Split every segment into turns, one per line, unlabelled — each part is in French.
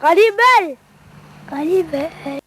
Rallye belle.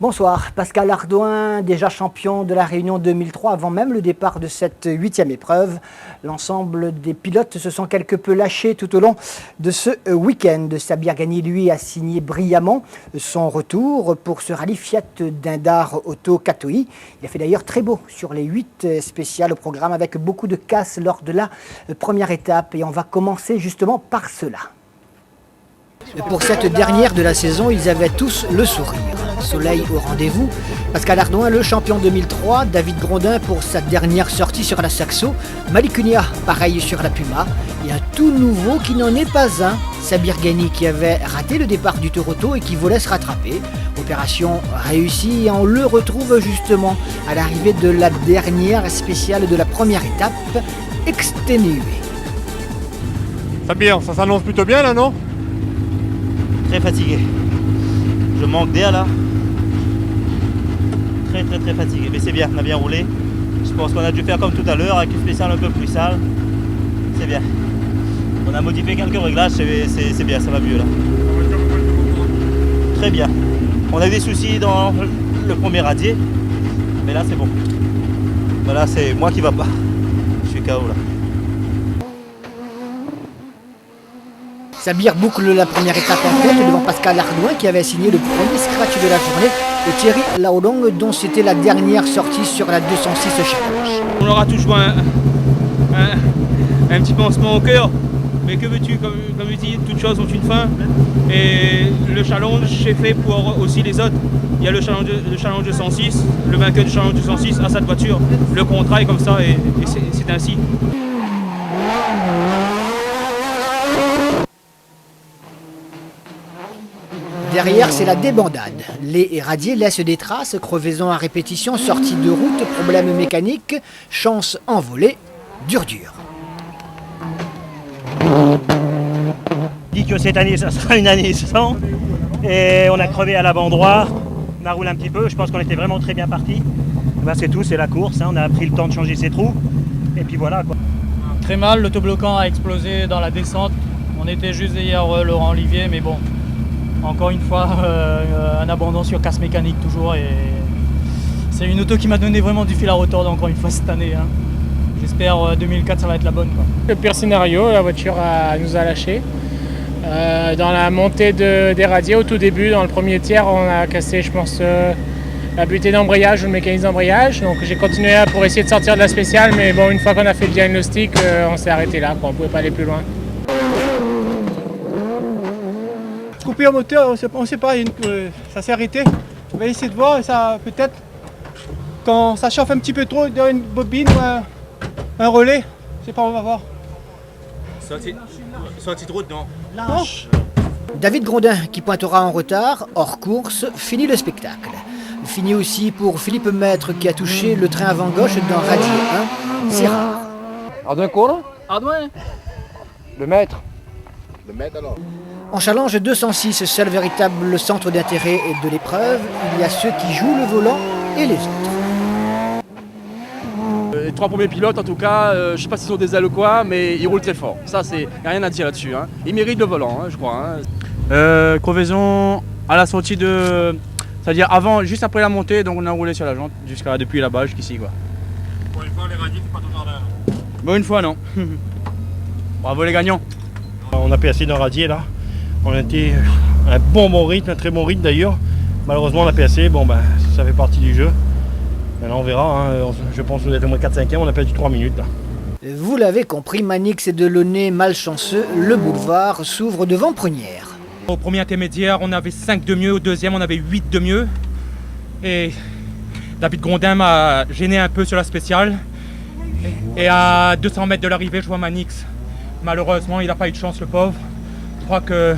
Bonsoir, Pascal Ardouin, déjà champion de la Réunion 2003 avant même le départ de cette 8e épreuve. L'ensemble des pilotes se sont quelque peu lâchés tout au long de ce week-end. Sabir Ghani, lui, a signé brillamment son retour pour ce rallye Fiat d'Indar Auto Katoï. Il a fait d'ailleurs très beau sur les 8 spéciales au programme avec beaucoup de casse lors de la première étape. Et on va commencer justement par cela. Pour cette dernière de la saison, ils avaient tous le sourire. Soleil au rendez-vous. Pascal Ardouin, le champion 2003. David Grondin pour sa dernière sortie sur la Saxo. Malik Unia, pareil sur la Puma. Et un tout nouveau qui n'en est pas un. Sabir Ghani qui avait raté le départ du Toronto et qui voulait se rattraper. Opération réussie et on le retrouve justement à l'arrivée de la dernière spéciale de la première étape, exténuée.
Sabir, ça s'annonce plutôt bien là, non?
Très fatigué. Je manque d'air là. Très fatigué. Mais c'est bien, on a bien roulé. Je pense qu'on a dû faire comme tout à l'heure avec une spéciale un peu plus sale. C'est bien. On a modifié quelques réglages, c'est bien, ça va mieux là. Très bien. On a eu des soucis dans le premier radier. Mais là c'est bon. Voilà, c'est moi qui va pas. Je suis KO là.
Sabir boucle la première étape en tête devant Pascal Ardouin qui avait signé le premier scratch de la journée et Thierry Laolong dont c'était la dernière sortie sur la 206 Challenge.
On aura toujours un petit pansement au cœur, mais que veux-tu, comme je dis, toutes choses ont une fin et le challenge c'est fait pour aussi les autres. Il y a le challenge de 106, le vainqueur du challenge de 106 a sa voiture, le contrat est comme ça et c'est ainsi.
Derrière, c'est la débandade. Les radiers laissent des traces, crevaisons à répétition, sortie de route, problèmes mécaniques, chance envolée, dur.
On dit que cette année, ça sera une année sans. Et on a crevé à l'avant droit, on a roulé un petit peu, je pense qu'on était vraiment très bien parti. Ben, c'est tout, c'est la course, hein. On a pris le temps de changer ses trous. Et puis voilà quoi.
Très mal, l'autobloquant a explosé dans la descente. On était juste derrière Laurent Olivier, mais bon. Encore une fois, un abandon sur casse mécanique toujours et c'est une auto qui m'a donné vraiment du fil à retordre encore une fois cette année. Hein. J'espère 2004 ça va être la bonne. Quoi.
Le pire scénario, la voiture nous a lâchés. Dans la montée des radiers au tout début, dans le premier tiers, on a cassé je pense la butée d'embrayage ou le mécanisme d'embrayage. Donc j'ai continué pour essayer de sortir de la spéciale mais bon une fois qu'on a fait le diagnostic, on s'est arrêté là, quoi. On ne pouvait pas aller plus loin.
Couper au moteur, on ne sait pas, ça s'est arrêté. On va essayer de voir, ça peut-être quand ça chauffe un petit peu trop dans une bobine ou un relais, je sais pas, on va voir.
Sortie de route, non.
Lâche. David Grondin qui pointera en retard, hors course, finit le spectacle. Fini aussi pour Philippe Maître qui a touché le train avant gauche dans radier 1, c'est rare.
Ardouin quoi?
Ardouin.
Le maître alors.
En challenge 206, seul véritable centre d'intérêt de l'épreuve, il y a ceux qui jouent le volant et les autres.
Les 3 premiers pilotes en tout cas, je ne sais pas s'ils ont des ailes ou quoi, mais ils roulent très fort. Ça, il n'y a rien à dire là-dessus. Hein. Ils méritent le volant, hein, je crois. Hein.
Crevaison à la sortie de... C'est-à-dire avant, juste après la montée, donc on a roulé sur la jante depuis là-bas jusqu'ici. Quoi.
Pour une fois, les radiers, c'est pas ton jardin.
Bon, une fois, non. Bravo les gagnants.
On a passé d'un radier là. On a été à un bon rythme, un très bon rythme d'ailleurs. Malheureusement on a passé, bon ben ça fait partie du jeu. Maintenant on verra, hein. Je pense que vous êtes au moins 4-5e, on a perdu 3 minutes là.
Vous l'avez compris, Manix et Delaunay malchanceux, le boulevard s'ouvre devant Prunière.
Au premier intermédiaire, on avait 5 de mieux, au deuxième on avait 8 de mieux. Et David Grondin m'a gêné un peu sur la spéciale. Et à 200 mètres de l'arrivée, je vois Manix. Malheureusement, il n'a pas eu de chance, le pauvre. Je crois que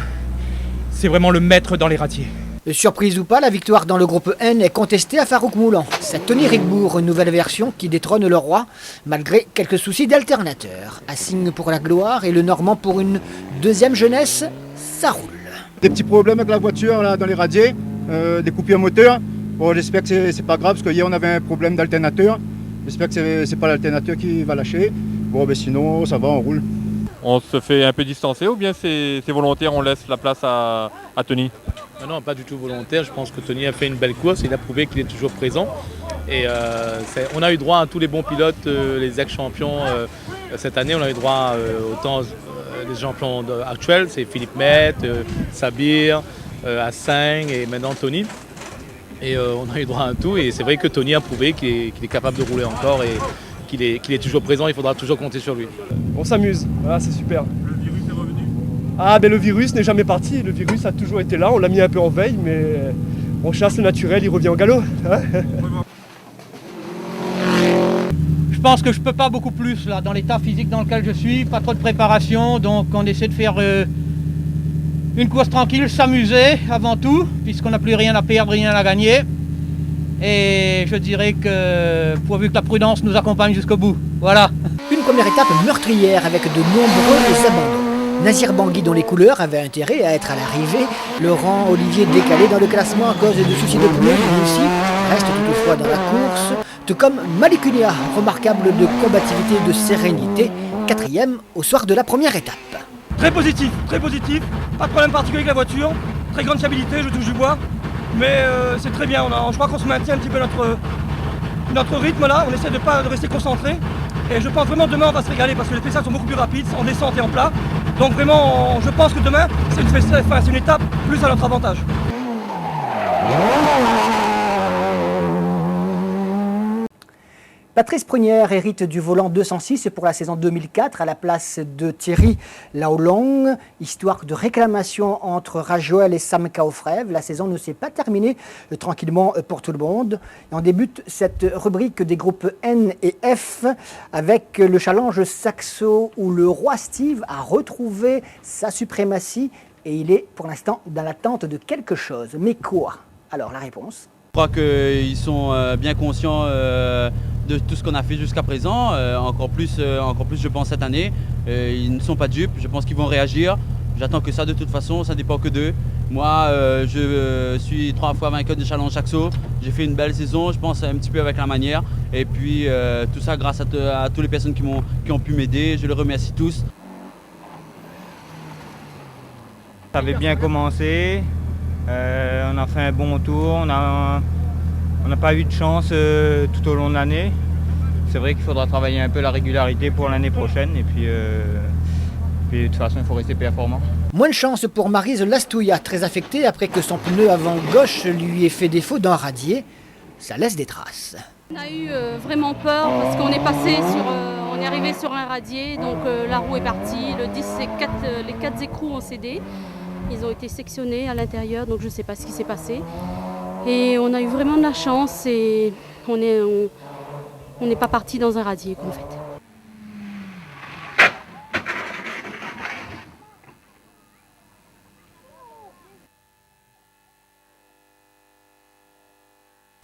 c'est vraiment le maître dans les radiers.
Surprise ou pas, la victoire dans le groupe N est contestée à Farouk Moulan. C'est Tony Rigbourg, une nouvelle version qui détrône le roi, malgré quelques soucis d'alternateur. Assigne pour la gloire et le Normand pour une deuxième jeunesse, ça roule.
Des petits problèmes avec la voiture là, dans les radiers, des coupures moteur. Bon, j'espère que c'est pas grave, parce qu'hier on avait un problème d'alternateur. J'espère que c'est pas l'alternateur qui va lâcher. Bon, ben sinon, ça va, on roule.
On se fait un peu distancer ou bien c'est volontaire, on laisse la place à Tony?
Non, pas du tout volontaire. Je pense que Tony a fait une belle course. Il a prouvé qu'il est toujours présent. Et on a eu droit à tous les bons pilotes, les ex-champions. Cette année, on a eu droit autant les champions actuels, c'est Philippe Met, Sabir, Assing et maintenant Tony. Et on a eu droit à tout. Et c'est vrai que Tony a prouvé qu'il est capable de rouler encore et qu'il est toujours présent. Il faudra toujours compter sur lui.
On s'amuse, voilà, c'est super.
Le virus est revenu?
Ah ben le virus n'est jamais parti, le virus a toujours été là, on l'a mis un peu en veille, mais on chasse le naturel, il revient au galop. Hein.
Je pense que je peux pas beaucoup plus là, dans l'état physique dans lequel je suis, pas trop de préparation, donc on essaie de faire une course tranquille, s'amuser avant tout, puisqu'on n'a plus rien à perdre, rien à gagner. Et je dirais que pourvu que la prudence nous accompagne jusqu'au bout. Voilà.
Une première étape meurtrière avec de nombreux abandons. Nazir Bangui, dont les couleurs avaient intérêt à être à l'arrivée, le rend Olivier décalé dans le classement à cause de soucis de pneus, lui aussi reste toutefois dans la course, tout comme Malikunia, remarquable de combativité et de sérénité, 4e au soir de la première étape.
Très positif, pas de problème particulier avec la voiture, très grande fiabilité, je touche du bois, mais c'est très bien, je crois qu'on se maintient un petit peu notre rythme là, on essaie de rester concentré, et je pense vraiment demain on va se régaler parce que les passages sont beaucoup plus rapides, en descente et en plat, donc vraiment je pense que demain c'est une étape plus à notre avantage.
Patrice Prunière hérite du volant 206 pour la saison 2004 à la place de Thierry Laolong. Histoire de réclamation entre Rajoel et Sam Kaufrev. La saison ne s'est pas terminée tranquillement pour tout le monde. Et on débute cette rubrique des groupes N et F avec le challenge Saxo où le roi Steve a retrouvé sa suprématie et il est pour l'instant dans l'attente de quelque chose. Mais quoi? Alors la réponse?
Je crois qu'ils sont bien conscients de tout ce qu'on a fait jusqu'à présent, encore plus je pense cette année. Ils ne sont pas dupes, je pense qu'ils vont réagir. J'attends que ça de toute façon, ça ne dépend que d'eux. Moi je suis 3 fois vainqueur de Challenge Saxo, j'ai fait une belle saison, je pense un petit peu avec la manière. Et puis tout ça grâce à toutes les personnes qui ont pu m'aider, je les remercie tous.
Ça avait bien commencé. On a fait un bon tour, on n'a pas eu de chance tout au long de l'année. C'est vrai qu'il faudra travailler un peu la régularité pour l'année prochaine et puis de toute façon il faut rester performant.
Moins de chance pour Maryse Lastouilla, très affectée après que son pneu avant gauche lui ait fait défaut d'un radier. Ça laisse des traces.
On a eu vraiment peur parce qu'on est on est arrivé sur un radier, donc la roue est partie, le disque, les 4 écrous ont cédé. Ils ont été sectionnés à l'intérieur, donc je ne sais pas ce qui s'est passé. Et on a eu vraiment de la chance et on n'est pas parti dans un radier en fait.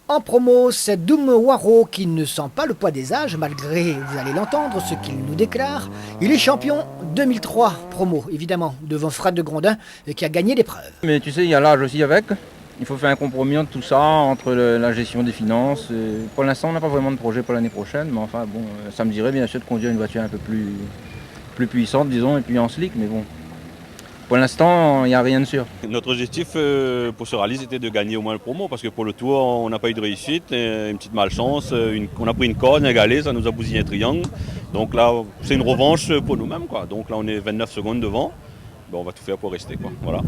En promo, c'est Doum Waro qui ne sent pas le poids des âges, malgré, vous allez l'entendre, ce qu'il nous déclare. Il est champion 2003, promo, évidemment, devant Fred de Grondin, qui a gagné l'épreuve.
Mais tu sais, il y a l'âge aussi avec. Il faut faire un compromis entre tout ça, entre la gestion des finances. Pour l'instant, on n'a pas vraiment de projet pour l'année prochaine, mais enfin, bon, ça me dirait bien sûr de conduire une voiture un peu plus puissante, disons, et puis en slick, mais bon. Pour l'instant, il n'y a rien de sûr.
Notre objectif pour ce rallye, c'était de gagner au moins le promo, parce que pour le tour, on n'a pas eu de réussite, une petite malchance, on a pris une corne, un galet, ça nous a bousillé un triangle. Donc là, c'est une revanche pour nous-mêmes, quoi. Donc là, on est 29 secondes devant. Bon, on va tout faire pour rester, quoi. Voilà.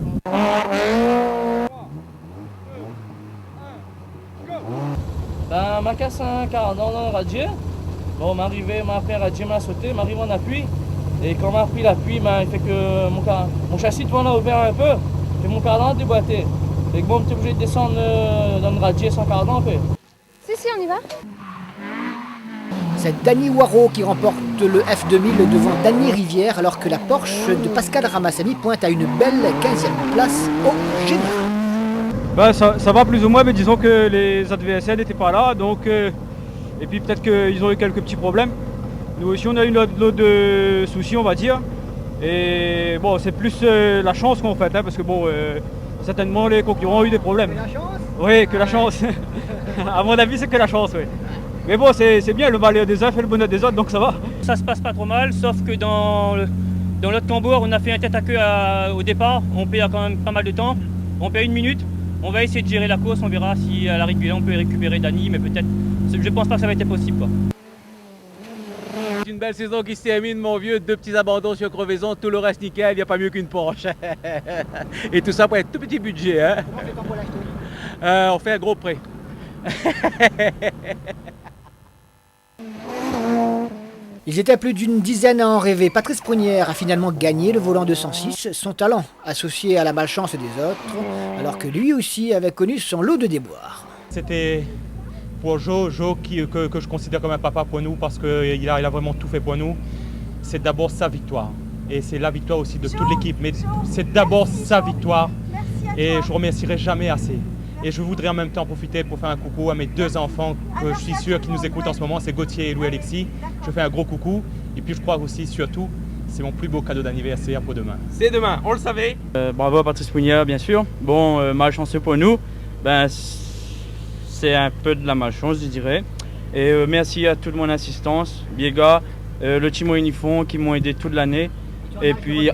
Ben, m'a cassé un quart dans le radier. Bon, m'a pris un radier, m'a sauté, m'arrive en appui. Et quand m'a pris l'appui, ben, il fait que mon châssis devant a ouvert un peu. Et mon cardan a déboîté. Et que bon, on était obligé de descendre dans le radier sans cardan un peu.
Si, on y va.
C'est Dany Waro qui remporte le F2000 devant Dany Rivière, alors que la Porsche de Pascal Ramassani pointe à une belle 15e place au général.
Ben, ça va plus ou moins, mais disons que les adversaires n'étaient pas là, donc et puis peut-être qu'ils ont eu quelques petits problèmes. Nous aussi on a eu notre de soucis, on va dire, et bon c'est plus la chance qu'on fait, hein, parce que bon certainement les concurrents ont eu des problèmes.
Que la chance?
Oui, que la chance. À mon avis, c'est que la chance, oui. Mais bon, c'est bien, le malheur des uns fait le bonheur des autres, donc ça va.
Ça se passe pas trop mal, sauf que dans l'autre tambour, on a fait un tête à queue au départ. On perd quand même pas mal de temps. On perd 1 minute. On va essayer de gérer la course, on verra si à la régulière on peut récupérer Dany, mais peut-être, je pense pas que ça va être possible, quoi.
C'est une belle saison qui se termine, mon vieux. 2 petits abandons sur crevaison, tout le reste nickel, il n'y a pas mieux qu'une Porsche. Et tout ça pour un tout petit budget. Hein. On fait un gros prêt.
Ils étaient plus d'une dizaine à en rêver. Patrice Prunière a finalement gagné le volant 206, son talent associé à la malchance des autres, alors que lui aussi avait connu son lot de déboires.
C'était pour Joe que je considère comme un papa pour nous parce qu'il a vraiment tout fait pour nous. C'est d'abord sa victoire et c'est la victoire aussi de toute l'équipe, mais c'est d'abord sa victoire et je ne remercierai jamais assez. Et je voudrais en même temps profiter pour faire un coucou à mes 2 enfants que je suis sûr qui nous écoutent en ce moment, c'est Gauthier et Louis-Alexis. Je fais un gros coucou. Et puis je crois aussi, surtout, c'est mon plus beau cadeau d'anniversaire pour demain.
C'est demain, on le savait.
Bravo à Patrice Prunière, bien sûr. Bon, malchanceux pour nous. C'est un peu de la malchance, je dirais. Et merci à toute mon assistance, Biega, le team Unifon qui m'ont aidé toute l'année. Et puis,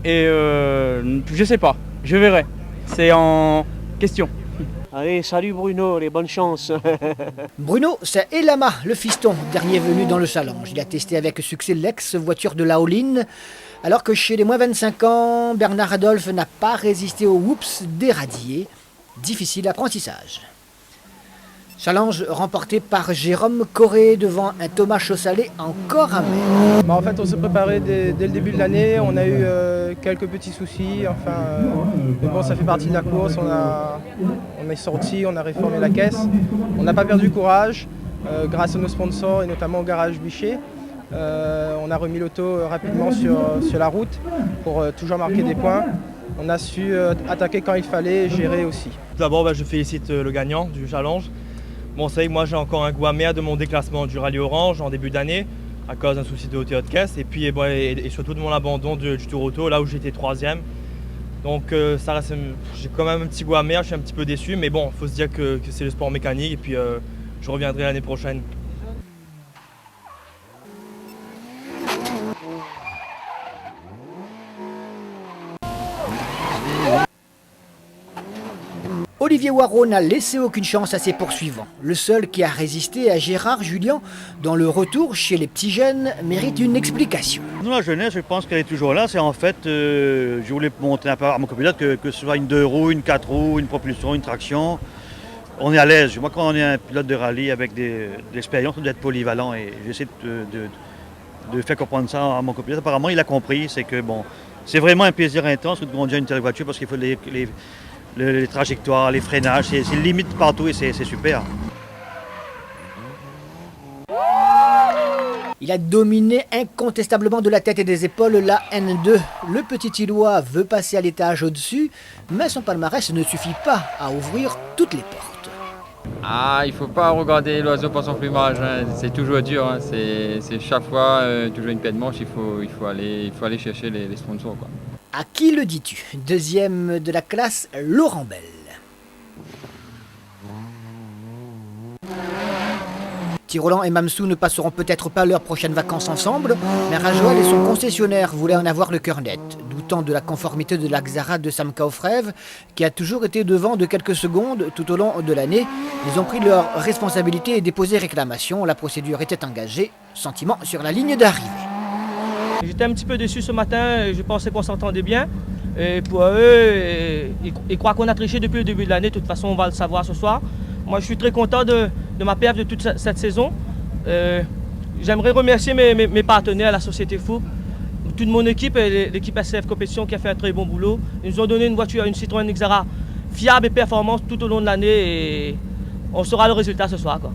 je sais pas, je verrai. C'est en question.
Allez, salut Bruno, les bonnes chances.
Bruno, c'est Elama, le fiston, dernier venu dans le challenge. Il a testé avec succès l'ex-voiture de la All-in, alors que chez les moins 25 ans, Bernard Adolphe n'a pas résisté au whoops des radiers. Difficile apprentissage. Challenge remporté par Jérôme Corré devant un Thomas Chaussalet encore amer.
En fait, on s'est préparé dès le début de l'année. On a eu quelques petits soucis. Mais bon, ça fait partie de la course. On est sorti, on a réformé la caisse. On n'a pas perdu courage grâce à nos sponsors et notamment au garage Bichet. On a remis l'auto rapidement sur la route pour toujours marquer des points. On a su attaquer quand il fallait et gérer aussi.
D'abord, je félicite le gagnant du challenge. Bon, c'est vrai que moi j'ai encore un goût amer de mon déclassement du rallye orange en début d'année à cause d'un souci de hauteur de caisse et puis et surtout de mon abandon du Tour Auto là où j'étais 3e. Donc ça reste, j'ai quand même un petit goût amer, je suis un petit peu déçu, mais bon, il faut se dire que c'est le sport mécanique et puis je reviendrai l'année prochaine.
Olivier Waro n'a laissé aucune chance à ses poursuivants. Le seul qui a résisté à Gérard Julien, dont le retour chez les petits jeunes mérite une explication.
Dans la jeunesse, je pense qu'elle est toujours là. C'est en fait, je voulais montrer un peu à mon copilote que ce soit une 2 roues, une 4 roues, une propulsion, une traction, on est à l'aise. Moi, quand on est un pilote de rallye avec de l'expérience, on doit être polyvalent et j'essaie de faire comprendre ça à mon copilote. Apparemment, il a compris. C'est que bon, c'est vraiment un plaisir intense de conduire une telle voiture parce qu'il faut les trajectoires, les freinages, c'est limite partout et c'est super.
Il a dominé incontestablement de la tête et des épaules la N2. Le petit Illois veut passer à l'étage au-dessus, mais son palmarès ne suffit pas à ouvrir toutes les portes.
Ah, il ne faut pas regarder l'oiseau par son plumage, hein. C'est toujours dur, hein. C'est chaque fois toujours une paire de manches, il faut aller chercher les sponsors, quoi.
À qui le dis-tu? Deuxième de la classe, Laurent Bell. Tirolan et Mamsou ne passeront peut-être pas leurs prochaines vacances ensemble, mais Rajoal et son concessionnaire voulaient en avoir le cœur net, doutant de la conformité de la Xara de Sam Kaufrev, qui a toujours été devant de quelques secondes tout au long de l'année. Ils ont pris leurs responsabilités et déposé réclamation. La procédure était engagée. Sentiment sur la ligne d'arrivée.
J'étais un petit peu déçu ce matin, je pensais qu'on s'entendait bien. Et pour eux, ils croient qu'on a triché depuis le début de l'année. De toute façon, on va le savoir ce soir. Moi, je suis très content de ma perf de toute cette saison. J'aimerais remercier mes partenaires, la Société Fouque, toute mon équipe et l'équipe SCF Compétition qui a fait un très bon boulot. Ils nous ont donné une voiture, une Citroën Xara fiable et performante tout au long de l'année et on saura le résultat ce soir, quoi.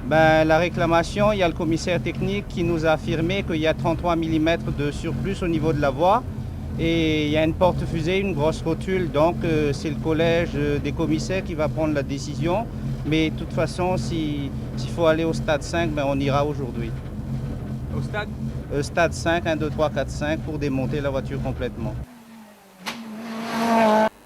La réclamation, il y a le commissaire technique qui nous a affirmé qu'il y a 33 mm de surplus au niveau de la voie et il y a une porte-fusée, une grosse rotule, donc c'est le collège des commissaires qui va prendre la décision. Mais de toute façon, s'il faut aller au stade 5, on ira aujourd'hui.
Au stade
Stade 5, 1, 2, 3, 4, 5 pour démonter la voiture complètement.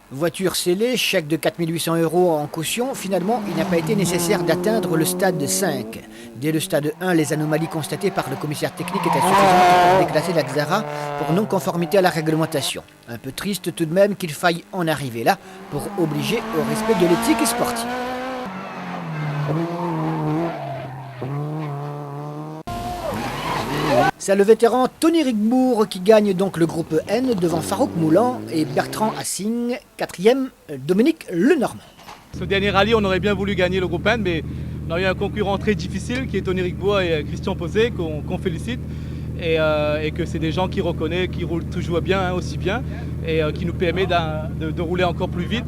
Voiture scellée, chèque de 4 800 € en caution, finalement, il n'a pas été nécessaire d'atteindre le stade 5. Dès le stade 1, les anomalies constatées par le commissaire technique étaient suffisantes pour déclasser la Xara pour non-conformité à la réglementation. Un peu triste tout de même qu'il faille en arriver là pour obliger au respect de l'éthique sportive. C'est le vétéran Tony Rigbourg qui gagne donc le groupe N devant Farouk Moulan et Bertrand Hassing, 4e, Dominique Lenormand.
Ce dernier rallye, on aurait bien voulu gagner le groupe N, mais on a eu un concurrent très difficile qui est Tony Rigbourg et Christian Posé, qu'on félicite. Et que c'est des gens qui reconnaissent, qui roulent toujours bien, aussi bien, et qui nous permet de rouler encore plus vite.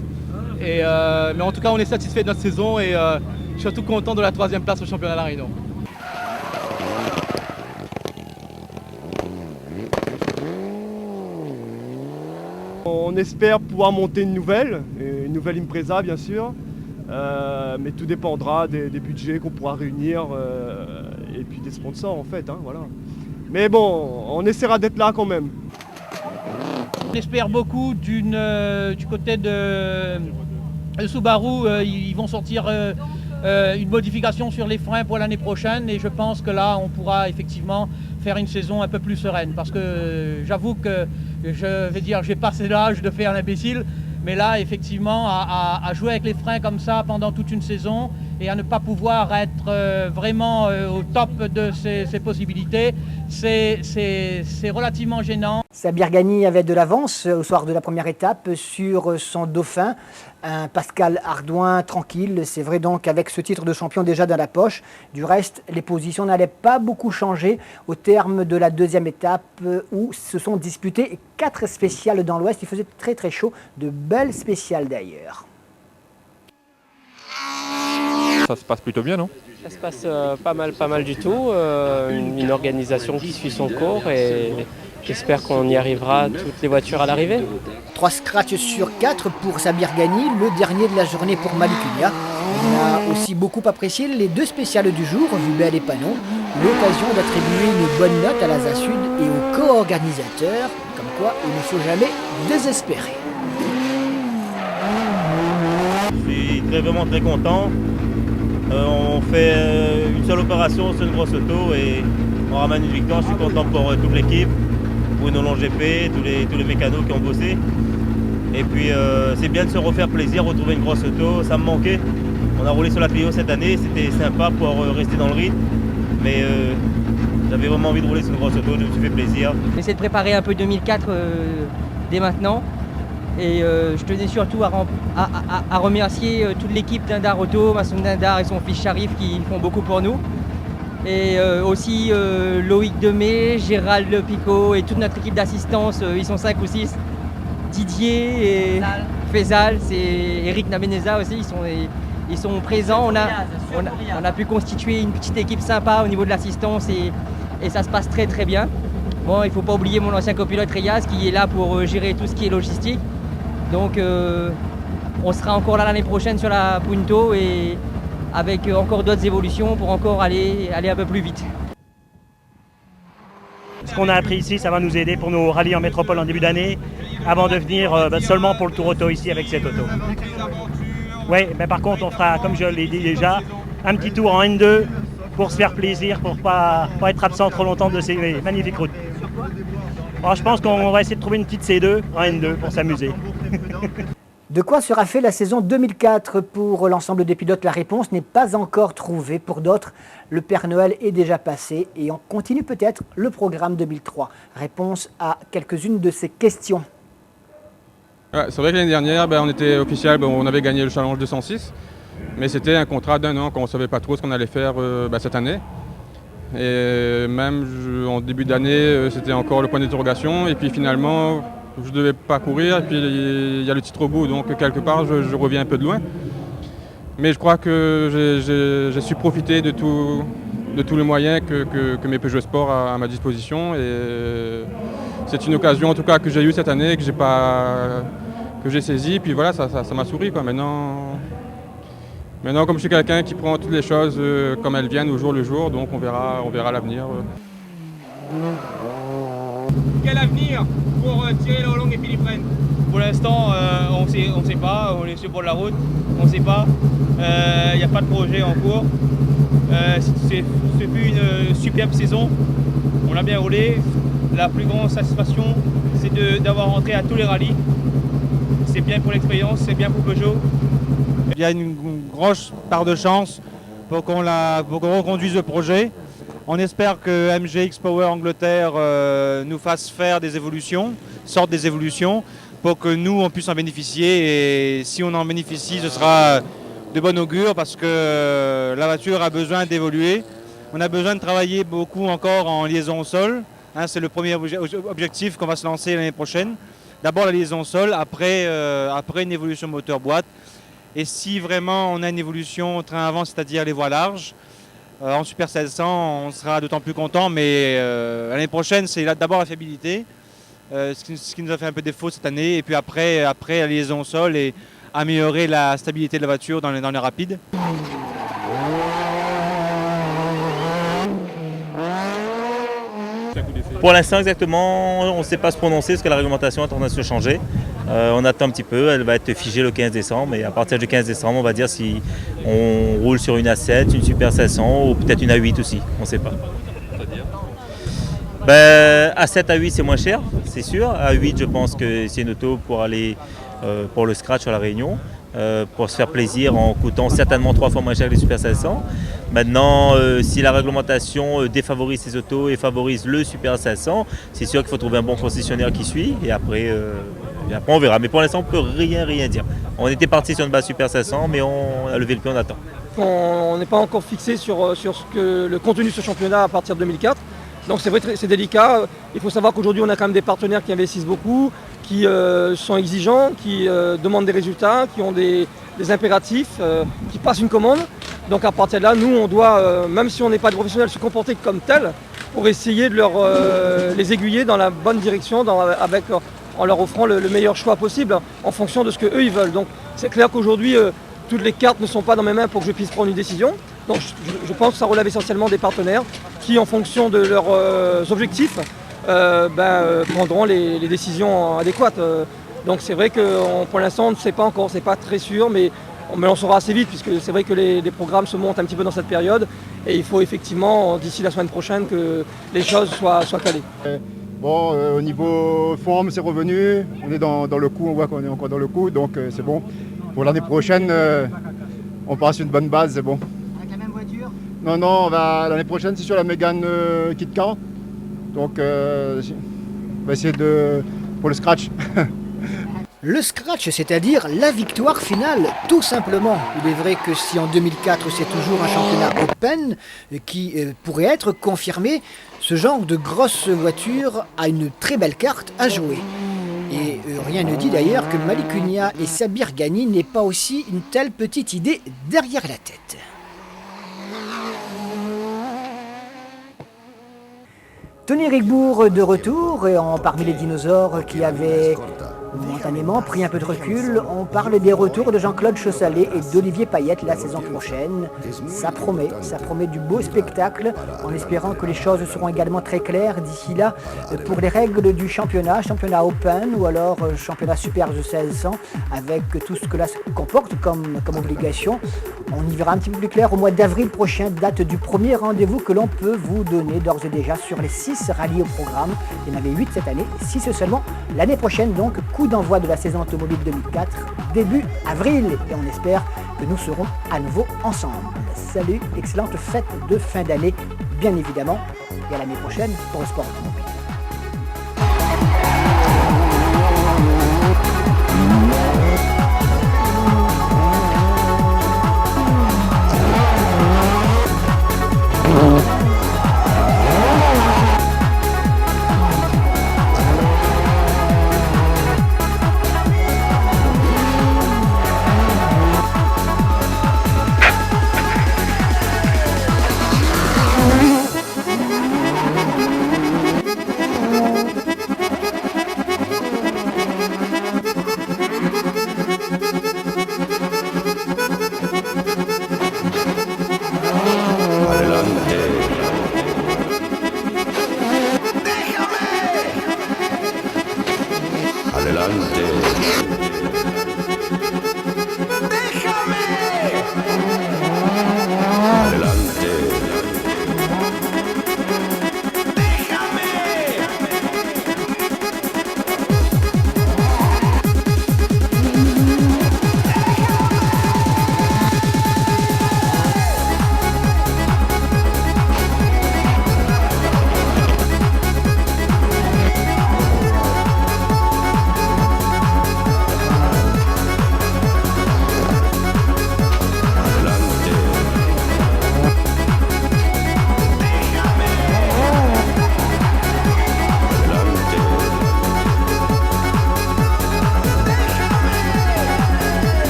Mais en tout cas, on est satisfait de notre saison et je suis surtout content de la 3e place au championnat de la Réunion.
On espère pouvoir monter une nouvelle Impreza bien sûr, mais tout dépendra des budgets qu'on pourra réunir et puis des sponsors en fait, voilà. Mais bon, on essaiera d'être là quand même.
On espère beaucoup du côté de Subaru, ils vont sortir une modification sur les freins pour l'année prochaine et je pense que là on pourra effectivement faire une saison un peu plus sereine parce que j'avoue que j'ai passé l'âge de faire l'imbécile, mais là effectivement à jouer avec les freins comme ça pendant toute une saison et à ne pas pouvoir être vraiment au top de ses possibilités, c'est relativement gênant.
Sabir Ghani avait de l'avance au soir de la première étape sur son dauphin, un Pascal Ardouin tranquille, c'est vrai donc avec ce titre de champion déjà dans la poche. Du reste, les positions n'allaient pas beaucoup changer au terme de la 2e étape où se sont disputées 4 spéciales dans l'Ouest. Il faisait très très chaud, de belles spéciales d'ailleurs.
Ça se passe plutôt bien, non?
Ça se passe pas mal du tout, une organisation qui suit son cours et j'espère qu'on y arrivera toutes les voitures à l'arrivée.
3 scratchs sur 4 pour Sabir Ghani, le dernier de la journée pour Malikunia. On a aussi beaucoup apprécié les 2 spéciales du jour, Vubel et Panon, l'occasion d'attribuer une bonne note à l'Asa Sud et aux co-organisateurs, comme quoi il ne faut jamais désespérer.
Je suis vraiment très content. On fait une seule opération sur une grosse auto et on ramène une victoire. Je suis content pour toute l'équipe, pour nos longs GP, tous les mécanos qui ont bossé. Et puis c'est bien de se refaire plaisir, retrouver une grosse auto, ça me manquait. On a roulé sur la Clio cette année, c'était sympa pour rester dans le rythme. Mais j'avais vraiment envie de rouler sur une grosse auto, je me suis fait plaisir.
J'essaie de préparer un peu 2004 dès maintenant. Et je tenais surtout à remercier toute l'équipe d'Indar Auto, Massoum Dindar et son fils Sharif qui font beaucoup pour nous. Et aussi Loïc Demey, Gérald Picot et toute notre équipe d'assistance, ils sont 5 ou 6. Didier et Faisal, c'est Eric Nabeneza aussi, ils sont présents. On a pu constituer une petite équipe sympa au niveau de l'assistance et ça se passe très très bien. Bon, il ne faut pas oublier mon ancien copilote Reyaz qui est là pour gérer tout ce qui est logistique. Donc on sera encore là l'année prochaine sur la Punto et avec encore d'autres évolutions pour encore aller un peu plus vite.
Ce qu'on a appris ici, ça va nous aider pour nos rallyes en métropole en début d'année, avant de venir seulement pour le Tour Auto ici avec cette auto. Oui, mais par contre on fera, comme je l'ai dit déjà, un petit tour en N2 pour se faire plaisir, pour pas être absent trop longtemps de ces magnifiques routes. Alors, je pense qu'on va essayer de trouver une petite C2 en N2 pour s'amuser.
De quoi sera fait la saison 2004 pour l'ensemble des pilotes? La réponse n'est pas encore trouvée. Pour d'autres, le Père Noël est déjà passé et on continue peut-être le programme 2003. Réponse à quelques-unes de ces questions.
Ouais, c'est vrai que l'année dernière, on était officiel, on avait gagné le Challenge 206, mais c'était un contrat d'1 an qu'on ne savait pas trop ce qu'on allait faire cette année. Et même en début d'année, c'était encore le point d'interrogation. Et puis finalement, je ne devais pas courir. Et puis il y a le titre au bout. Donc quelque part, je reviens un peu de loin. Mais je crois que j'ai su profiter de tous les moyens que mes Peugeot Sport a à ma disposition. Et c'est une occasion en tout cas que j'ai eue cette année, que j'ai saisie. Puis voilà, ça m'a souri, quoi. Maintenant, comme je suis quelqu'un qui prend toutes les choses comme elles viennent au jour le jour, donc on verra l'avenir.
Quel avenir pour Thierry Lolong et Philippe Rennes?
Pour l'instant, on ne sait pas, on est sur le bord de la route, on ne sait pas. Il n'y a pas de projet en cours. C'est fut une superbe saison, on a bien roulé. La plus grande satisfaction, c'est d'avoir rentré à tous les rallyes. C'est bien pour l'expérience, c'est bien pour Peugeot.
Il y a une grosse part de chance pour qu'on reconduise le projet. On espère que MGX Power Angleterre nous fasse faire des évolutions, sorte des évolutions, pour que nous on puisse en bénéficier. Et si on en bénéficie, ce sera de bon augure parce que la voiture a besoin d'évoluer. On a besoin de travailler beaucoup encore en liaison au sol. C'est le premier objectif qu'on va se lancer l'année prochaine. D'abord la liaison au sol, après une évolution moteur-boîte. Et si vraiment on a une évolution train avant, c'est-à-dire les voies larges, en Super 1600, on sera d'autant plus content. Mais l'année prochaine, c'est d'abord la fiabilité, ce qui nous a fait un peu défaut cette année. Et puis après la liaison au sol et améliorer la stabilité de la voiture dans les rapides.
Pour l'instant exactement, on ne sait pas se prononcer parce que la réglementation est en train de se changer. On attend un petit peu, elle va être figée le 15 décembre et à partir du 15 décembre, on va dire si on roule sur une A7, une Super 500 ou peut-être une A8 aussi, on ne sait pas. A7, A8 c'est moins cher, c'est sûr. A8 je pense que c'est une auto pour aller pour le scratch à la Réunion. Pour se faire plaisir en coûtant certainement 3 fois moins cher que les Super 500. Maintenant, si la réglementation défavorise ces autos et favorise le Super 500, c'est sûr qu'il faut trouver un bon concessionnaire qui suit et après on verra. Mais pour l'instant, on ne peut rien dire. On était parti sur une base Super 500, mais on a levé le pied, on attend.
On n'est pas encore fixé sur le contenu de ce championnat à partir de 2004. Donc c'est vrai, c'est délicat. Il faut savoir qu'aujourd'hui, on a quand même des partenaires qui investissent beaucoup, qui sont exigeants, qui demandent des résultats, qui ont des impératifs, qui passent une commande. Donc à partir de là, nous, on doit, même si on n'est pas des professionnels, se comporter comme tel pour essayer de les aiguiller dans la bonne direction, en leur offrant le meilleur choix possible en fonction de ce qu'eux ils veulent. Donc c'est clair qu'aujourd'hui, toutes les cartes ne sont pas dans mes mains pour que je puisse prendre une décision. Donc je pense que ça relève essentiellement des partenaires qui, en fonction de leurs objectifs, prendront les décisions adéquates. Donc c'est vrai que pour l'instant on ne sait pas encore, c'est pas très sûr, mais on saura assez vite puisque c'est vrai que les programmes se montent un petit peu dans cette période et il faut effectivement d'ici la semaine prochaine que les choses soient calées.
Au niveau forme c'est revenu, on est dans le coup, on voit qu'on est encore dans le coup, donc c'est bon. Pour l'année prochaine, on part sur une bonne base, c'est bon.
Avec la même voiture ?
Non, l'année prochaine c'est sur la Mégane Kit Car. Donc on va essayer pour le scratch.
Le scratch, c'est-à-dire la victoire finale, tout simplement. Il est vrai que si en 2004 c'est toujours un championnat open qui pourrait être confirmé, ce genre de grosse voiture a une très belle carte à jouer. Et rien ne dit d'ailleurs que Malik Unia et Sabir Ghani n'aient pas aussi une telle petite idée derrière la tête. Tony Rigbourg de retour, parmi les dinosaures qui avaient momentanément pris un peu de recul. On parle des retours de Jean-Claude Chaussalet et d'Olivier Payette la saison prochaine. Ça promet du beau spectacle, en espérant que les choses seront également très claires d'ici là pour les règles du championnat Open ou alors championnat Super 1600, avec tout ce que là comporte comme obligation. On y verra un petit peu plus clair au mois d'avril prochain, date du premier rendez-vous que l'on peut vous donner d'ores et déjà sur les 6 rallyes au programme. Il y en avait 8 cette année, 6 seulement l'année prochaine, donc coup d'envoi de la saison automobile 2004, début avril, et on espère que nous serons à nouveau ensemble. Salut, excellente fête de fin d'année, bien évidemment, et à l'année prochaine pour le sport automobile.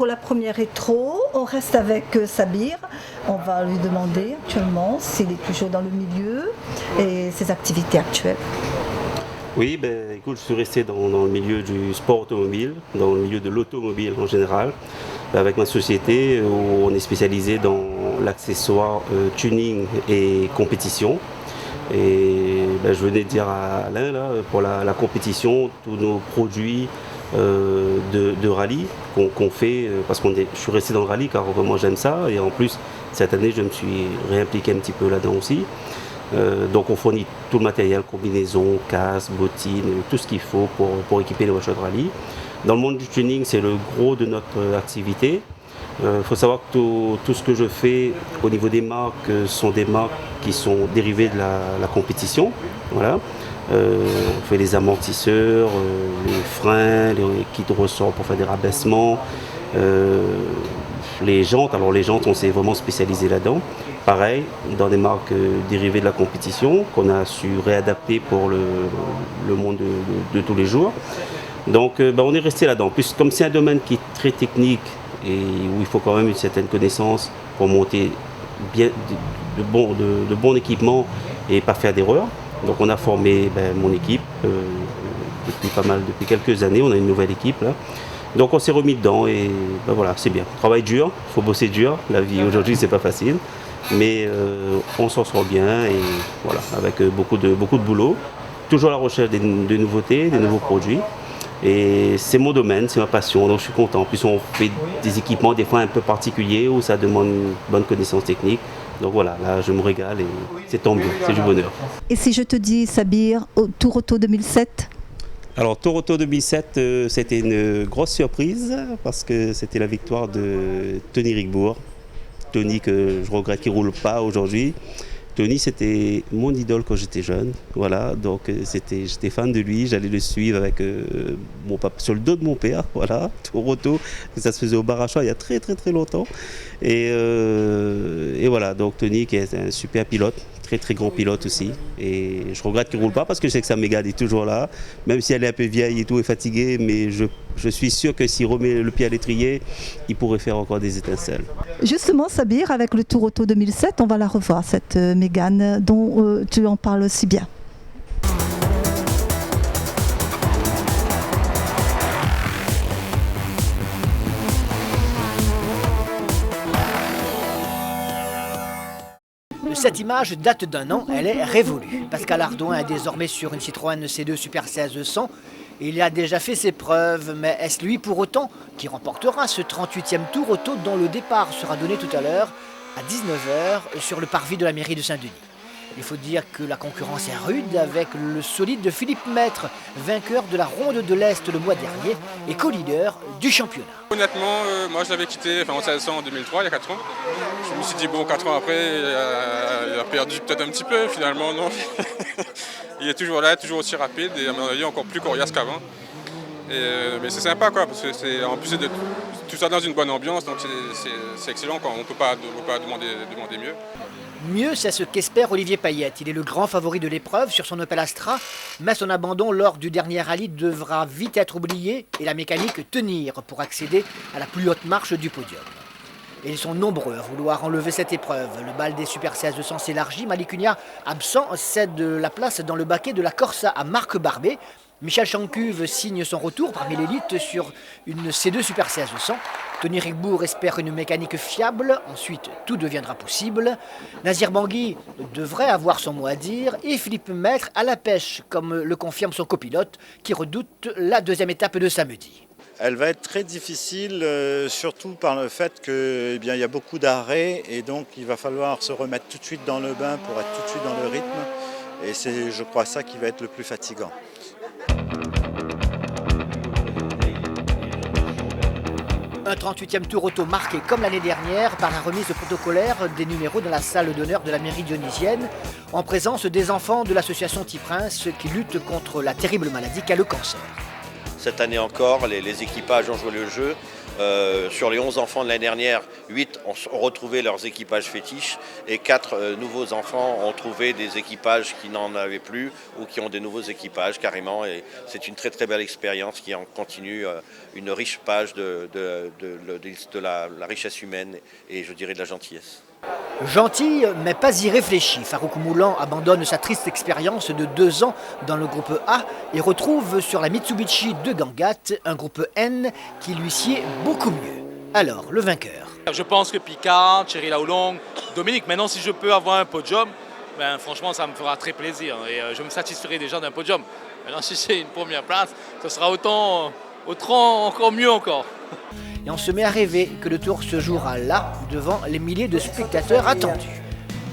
pour la première rétro, on reste avec Sabir. On va lui demander actuellement s'il est toujours dans le milieu et ses activités actuelles.
Oui, écoute, je suis resté dans le milieu du sport automobile, dans le milieu de l'automobile en général, avec ma société où on est spécialisé dans l'accessoire tuning et compétition. Et je venais de dire à Alain, là, pour la compétition, tous nos produits de rallye qu'on fait, parce que je suis resté dans le rallye car vraiment j'aime ça, et en plus cette année je me suis réimpliqué un petit peu là-dedans aussi. Donc on fournit tout le matériel, combinaison, casque, bottines, tout ce qu'il faut pour équiper les voitures de rallye. Dans le monde du tuning, c'est le gros de notre activité. Il faut savoir que tout ce que je fais au niveau des marques sont des marques qui sont dérivées de la compétition. Voilà. On fait les amortisseurs, les freins, les kits de ressort pour faire des rabaissements, les jantes. Alors les jantes, on s'est vraiment spécialisé là-dedans. Pareil, dans des marques dérivées de la compétition qu'on a su réadapter pour le monde de tous les jours. Donc on est resté là-dedans. Plus comme c'est un domaine qui est très technique et où il faut quand même une certaine connaissance pour monter bien de bons équipements et pas faire d'erreurs. Donc on a formé mon équipe depuis quelques années. On a une nouvelle équipe là. Donc on s'est remis dedans et voilà, c'est bien. Travail dur, il faut bosser dur. La vie aujourd'hui c'est pas facile, mais on s'en sort bien et voilà, avec beaucoup de boulot. Toujours à la recherche de nouveautés, des nouveaux produits. Et c'est mon domaine, c'est ma passion, donc je suis content. En plus on fait des équipements des fois un peu particuliers où ça demande une bonne connaissance technique. Donc voilà, là je me régale et c'est tant mieux, c'est du bonheur.
Et si je te dis, Sabir, Tour Auto 2007 ?
Alors Tour Auto 2007, c'était une grosse surprise parce que c'était la victoire de Tony Rigbourg. Tony que je regrette qu'il ne roule pas aujourd'hui. Tony, c'était mon idole quand j'étais jeune, voilà, donc j'étais fan de lui, j'allais le suivre avec mon papa, sur le dos de mon père, voilà, Tour Auto, ça se faisait au bar à choix il y a très longtemps, et voilà, donc Tony qui est un super pilote, très grand pilote aussi, et je regrette qu'il ne roule pas parce que je sais que sa Mégane est toujours là, même si elle est un peu vieille et tout et fatiguée, mais je suis sûr que s'il remet le pied à l'étrier, il pourrait faire encore des étincelles.
Justement, Sabir, avec le Tour Auto 2007, on va la revoir, cette Mégane dont tu en parles si bien.
Cette image date d'un an, elle est révolue. Pascal Ardouin est désormais sur une Citroën C2 Super 1600. Il a déjà fait ses preuves, mais est-ce lui pour autant qui remportera ce 38e Tour Auto dont le départ sera donné tout à l'heure à 19h sur le parvis de la mairie de Saint-Denis? Il faut dire que la concurrence est rude avec le solide de Philippe Maître, vainqueur de la Ronde de l'Est le mois dernier et co-leader du championnat.
Honnêtement, moi je l'avais quitté en 1600 en 2003, il y a 4 ans. Je me suis dit, bon, 4 ans après, il a perdu peut-être un petit peu, finalement, non. Il est toujours là, toujours aussi rapide et à mon avis encore plus coriace qu'avant. Mais c'est sympa, quoi, parce que c'est en plus de tout ça dans une bonne ambiance, donc c'est excellent, quoi. On ne peut pas demander mieux.
Mieux, c'est ce qu'espère Olivier Payette. Il est le grand favori de l'épreuve sur son Opel Astra, mais son abandon lors du dernier rallye devra vite être oublié et la mécanique tenir pour accéder à la plus haute marche du podium. Et ils sont nombreux à vouloir enlever cette épreuve. Le bal des Super 1600 s'élargit. Malik Cunha, absent, cède la place dans le baquet de la Corsa à Marc Barbet. Michel Chancuve signe son retour parmi l'élite sur une C2 Super 1600. Tony Rigbourg espère une mécanique fiable. Ensuite, tout deviendra possible. Nazir Bangui devrait avoir son mot à dire. Et Philippe Maître à la pêche, comme le confirme son copilote, qui redoute la deuxième étape de samedi.
Elle va être très difficile, surtout par le fait qu'il y a beaucoup d'arrêts et donc il va falloir se remettre tout de suite dans le bain pour être tout de suite dans le rythme. Et c'est, je crois, ça qui va être le plus fatigant.
Un 38e Tour Auto marqué comme l'année dernière par la remise protocolaire des numéros dans la salle d'honneur de la mairie dionysienne en présence des enfants de l'association Tiprince qui lutte contre la terrible maladie qu'est le cancer.
Cette année encore, les équipages ont joué le jeu. Sur les 11 enfants de l'année dernière, 8 ont retrouvé leurs équipages fétiches et 4 nouveaux enfants ont trouvé des équipages qui n'en avaient plus ou qui ont des nouveaux équipages carrément. Et c'est une très très belle expérience qui en continue une riche page de la richesse humaine et je dirais de la gentillesse.
Gentil, mais pas irréfléchi, Farouk Moulan abandonne sa triste expérience de 2 ans dans le groupe A et retrouve sur la Mitsubishi de Gangat un groupe N qui lui sied beaucoup mieux. Alors, le vainqueur.
Je pense que Picard, Thierry Laulong, Dominique, maintenant si je peux avoir un podium, ben, franchement ça me fera très plaisir et je me satisferai déjà d'un podium. Maintenant si c'est une première place, ce sera autant encore mieux encore.
Et on se met à rêver que le tour se jouera là, devant les milliers de spectateurs attendus.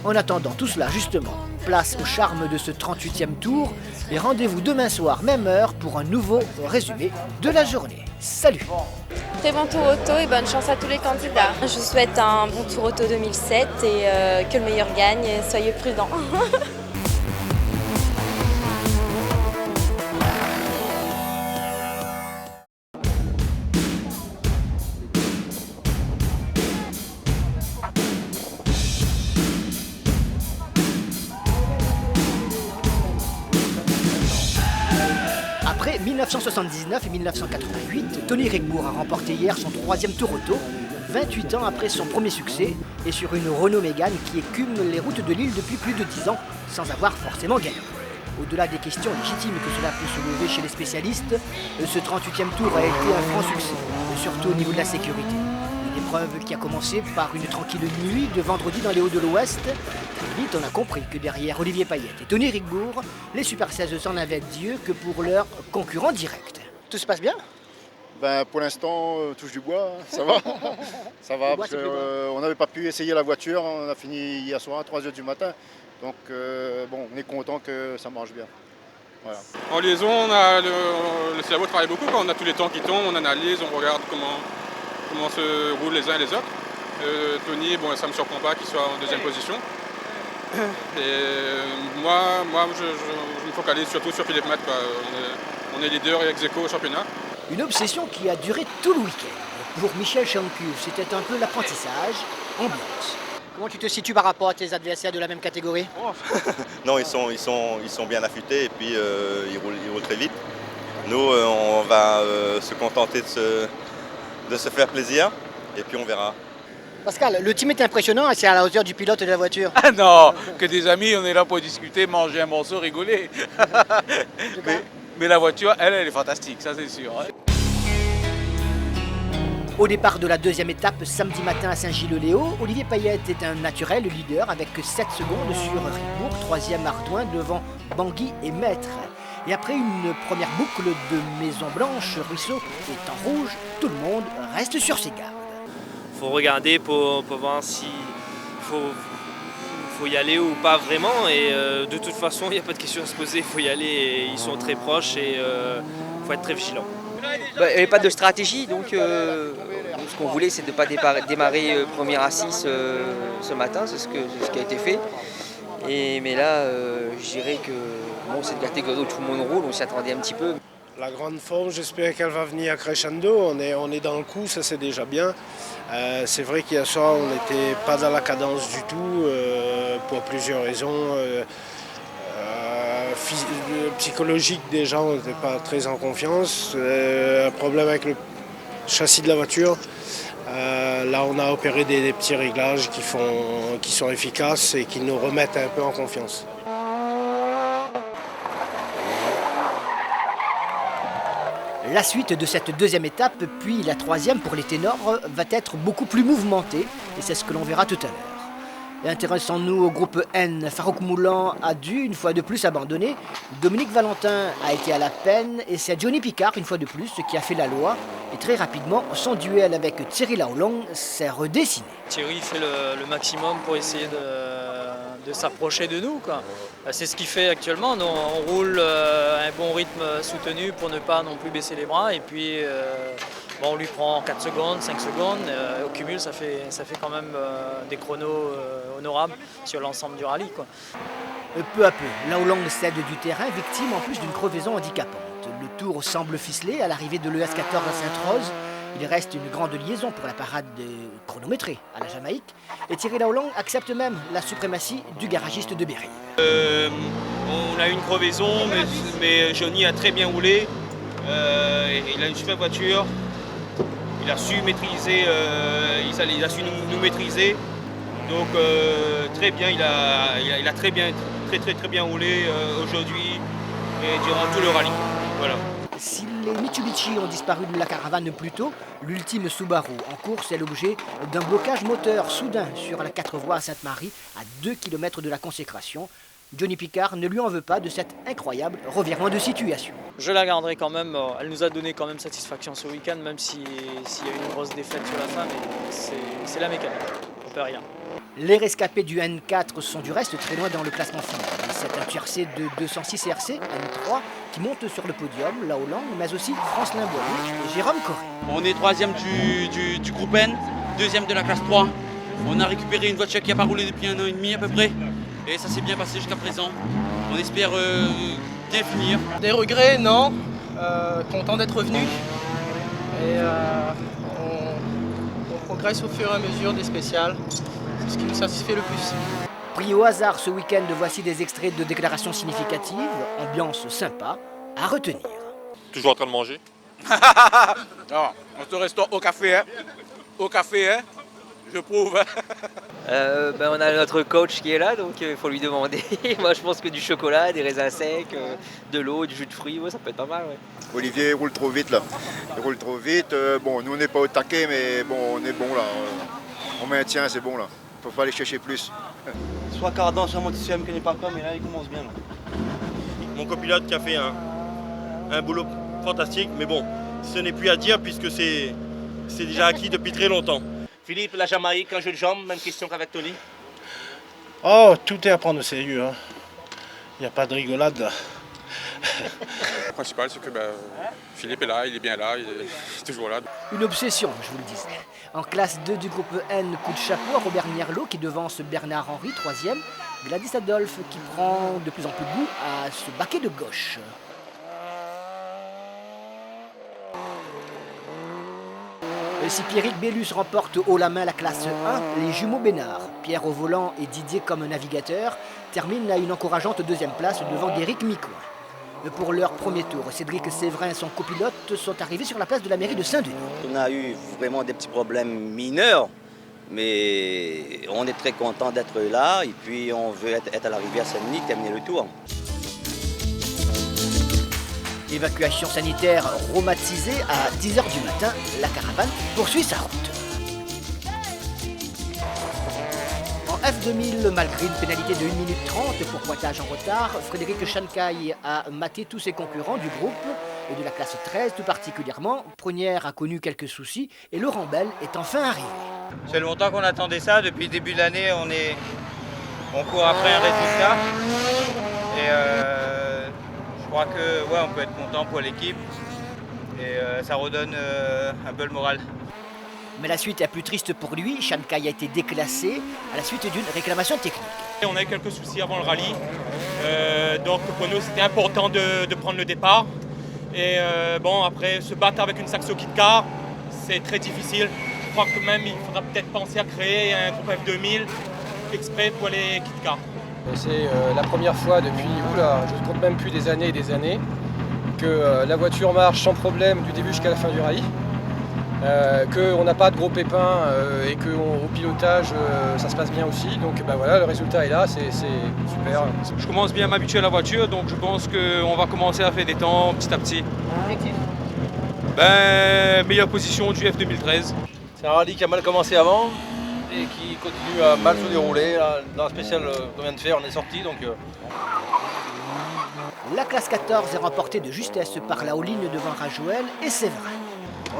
En attendant tout cela, justement, place au charme de ce 38e tour et rendez-vous demain soir, même heure, pour un nouveau résumé de la journée. Salut!
Très bon tour auto et bonne chance à tous les candidats. Je vous souhaite un bon tour auto 2007 et que le meilleur gagne et soyez prudents.
Après 1979 et 1988, Tony Rickbourg a remporté hier son 3e tour auto, 28 ans après son premier succès, et sur une Renault Mégane qui écume les routes de l'île depuis plus de 10 ans, sans avoir forcément gagné. Au-delà des questions légitimes que cela peut soulever chez les spécialistes, ce 38e tour a été un franc succès, surtout au niveau de la sécurité. Une épreuve qui a commencé par une tranquille nuit de vendredi dans les Hauts de l'Ouest. Très vite, on a compris que derrière Olivier Payette et Tony Rickbourg, les Super 16 s'en avaient Dieu que pour leurs concurrents directs. Tout se passe bien?
Ben, pour l'instant, touche du bois, hein. Ça va. Ça va, parce qu'on n'avait pas pu essayer la voiture, on a fini hier soir à 3h du matin. Donc bon, on est content que ça marche bien. Voilà.
En liaison, le cerveau travaille beaucoup, quand on a tous les temps qui tombent, on analyse, on regarde comment se roulent les uns et les autres. Tony, bon, ça ne me surprend pas qu'il soit en 2e position. Et moi je me focalise surtout sur Philippe Matt. On est leader et ex-aequo au championnat.
Une obsession qui a duré tout le week-end. Pour Michel Chancus, c'était un peu l'apprentissage, ambiance. Comment tu te situes par rapport à tes adversaires de la même catégorie?
Non, ils sont bien affûtés et puis ils roulent très vite. Nous, on va se contenter de se faire plaisir et puis on verra.
Pascal, le team est impressionnant et c'est à la hauteur du pilote de la voiture.
Ah non, que des amis, on est là pour discuter, manger un morceau, rigoler. mais la voiture, elle est fantastique, ça c'est sûr.
Au départ de la 2e étape, samedi matin à Saint-Gilles-le-Léo, Olivier Payette est un naturel leader avec 7 secondes sur Rickbourg, 3e Ardouin devant Bangui et Maître. Et après une première boucle de Maison Blanche, Ruisseau est en rouge, tout le monde reste sur ses gardes.
Il faut regarder pour voir si faut y aller ou pas vraiment. Et de toute façon, il n'y a pas de question à se poser, il faut y aller. Et ils sont très proches et il faut être très vigilant.
Il n'y avait pas de stratégie, donc ce qu'on voulait, c'est de ne pas démarrer premier à 6 ce matin, c'est ce qui a été fait. Mais là, je dirais que bon, c'est une catégorie où tout le monde roule, on s'y attendait un petit peu.
La grande forme, j'espère qu'elle va venir crescendo. On est dans le coup, ça c'est déjà bien. C'est vrai qu'hier soir, on n'était pas dans la cadence du tout, pour plusieurs raisons. Psychologique, déjà, on n'était pas très en confiance. Un problème avec le châssis de la voiture. Là, on a opéré des petits réglages qui sont efficaces et qui nous remettent un peu en confiance.
La suite de cette 2e étape, puis la 3e pour les ténors, va être beaucoup plus mouvementée, et c'est ce que l'on verra tout à l'heure. Et intéressons-nous au groupe N. Farouk Moulan a dû, une fois de plus, abandonner. Dominique Valentin a été à la peine, et c'est Johnny Picard, une fois de plus, qui a fait la loi. Et très rapidement, son duel avec Thierry Laulong s'est redessiné.
Thierry fait le maximum pour essayer de s'approcher de nous, quoi. C'est ce qu'il fait actuellement. Nous, on roule un bon rythme soutenu pour ne pas non plus baisser les bras. Et puis, on lui prend 4 secondes, 5 secondes. Au cumul, ça fait quand même des chronos honorables sur l'ensemble du rallye, quoi.
Peu à peu, Laulong cède du terrain, victime en plus d'une crevaison handicapante. Le tour semble ficelé à l'arrivée de l'ES 14 à Sainte-Rose. Il reste une grande liaison pour la parade chronométrée à la Jamaïque. Et Thierry Laulong accepte même la suprématie du garagiste de Berry.
On a eu une crevaison, mais Johnny a très bien roulé. Il a une super voiture. Il a su maîtriser, il a su nous maîtriser. Donc très bien, il a très bien roulé aujourd'hui et durant tout le rallye. Voilà.
Si les Mitsubishi ont disparu de la caravane plus tôt, l'ultime Subaru en course est l'objet d'un blocage moteur soudain sur la 4 voies à Sainte-Marie, à 2 km de la consécration. Johnny Picard ne lui en veut pas de cet incroyable revirement de situation.
Je la garderai quand même, elle nous a donné quand même satisfaction ce week-end, même s'il y a eu une grosse défaite sur la fin, mais c'est la mécanique, on peut rien.
Les rescapés du N4 sont du reste très loin dans le classement final. C'est un tiercé de 206 RC, N3, qui monte sur le podium, là Hollande, mais aussi France Limbourg et Jérôme Corré.
On est troisième du groupe N, deuxième de la classe 3. On a récupéré une voiture qui n'a pas roulé depuis 1 an et demi à peu près. Et ça s'est bien passé jusqu'à présent. On espère bien finir.
Des regrets, non. Content d'être revenu. Et on progresse au fur et à mesure des spéciales. C'est ce qui nous satisfait le plus.
Pris au hasard ce week-end, voici des extraits de déclarations significatives. Ambiance sympa à retenir.
Toujours en train de manger.
Non, on se restaure au café, hein. Au café, hein. Je prouve.
On a notre coach qui est là, donc il faut lui demander. Moi je pense que du chocolat, des raisins secs, de l'eau, du jus de fruits, ouais, ça peut être pas mal. Ouais.
Olivier roule trop vite là. Il roule trop vite. Bon, nous on n'est pas au taquet, mais bon, on est bon là. On maintient, c'est bon là. Il ne faut pas aller chercher plus.
Soit Cardan, soit Montissem qui n'est pas comme, mais là il commence bien. Là.
Mon copilote qui a fait un boulot fantastique, mais bon, ce n'est plus à dire puisque c'est déjà acquis depuis très longtemps. Philippe, la Jamaïque, un jeu de jambes, même question qu'avec Tony.
Oh, tout est à prendre au sérieux. Hein. Il n'y a pas de rigolade là.
Le principal, c'est que Philippe est là, il est bien là, il est toujours là.
Une obsession, je vous le disais. En classe 2 du groupe N, coup de chapeau à Robert Nierlot qui devance Bernard Henry, 3e. Gladys Adolphe qui prend de plus en plus goût à se baquer de gauche. Et si Pierrick Bellus remporte haut la main la classe 1, les jumeaux Bénard, Pierre au volant et Didier comme navigateur, terminent à une encourageante 2e place devant Guéric Micoin. Pour leur premier tour, Cédric Séverin et son copilote sont arrivés sur la place de la mairie de Saint-Denis.
On a eu vraiment des petits problèmes mineurs, mais on est très content d'être là et puis on veut être à l'arrivée à Saint-Denis, terminer le tour.
Évacuation sanitaire romatisée à 10h du matin, la caravane poursuit sa route. En F2000, malgré une pénalité de 1 minute 30 pour pointage en retard, Frédéric Chancaille a maté tous ses concurrents du groupe et de la classe 13 tout particulièrement. Prunière a connu quelques soucis et Laurent Bell est enfin arrivé.
C'est longtemps qu'on attendait ça, depuis le début de l'année on court après un résultat. Et je crois que on peut être content pour l'équipe et ça redonne un peu le moral.
Mais la suite est plus triste pour lui. Chancaille a été déclassé à la suite d'une réclamation technique.
On a eu quelques soucis avant le rallye, donc pour nous c'était important de prendre le départ. Et après se battre avec une Saxo Kit Car, c'est très difficile. Je crois que même il faudra peut-être penser à créer un groupe F2000 exprès pour les Kit Car.
C'est la première fois depuis, je ne compte même plus des années et des années, que la voiture marche sans problème du début jusqu'à la fin du rallye. Qu'on n'a pas de gros pépins et qu'au pilotage ça se passe bien aussi. Donc le résultat est là, c'est super.
Je commence bien à m'habituer à la voiture, donc je pense qu'on va commencer à faire des temps petit à petit.
Objectif
Meilleure position du F2013.
C'est un rallye qui a mal commencé avant et qui continue à mal se dérouler. Là, dans la spéciale qu'on vient de faire, on est sorti donc.
La classe 14 est remportée de justesse par la ligne devant Rajouel et Séverin.